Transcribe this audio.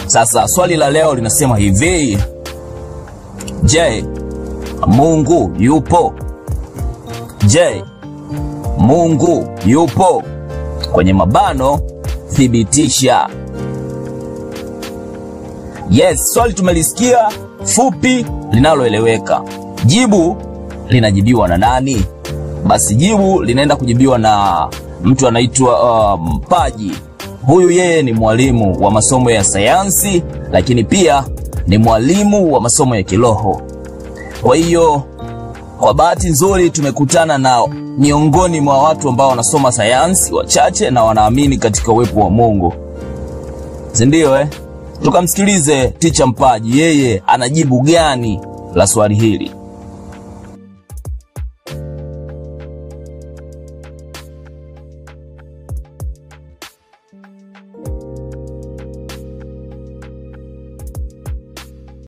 Sasa swali la leo linasema hivi: je, Mungu yupo? Je, Mungu yupo? Kwenye mabano, thibitisha. Yes, swali tumelisikia, fupi, linaloeleweka. Jibu linajibiwa na nani? Basi jibu linaenda kujibiwa na mtu anaitwa Mpaji. Huyu yeye ni mwalimu wa masomo ya sayansi, lakini pia ni mwalimu wa masomo ya kiroho. Kwa hiyo kwa bahati nzuri tumekutana na miongoni mwa watu ambao wanasoma sayansi wachache na wanaamini katika uwepo wa Mungu. Si ndio Tukamsikilize Teacher Mpaji, yeye anajibu gani la swali hili.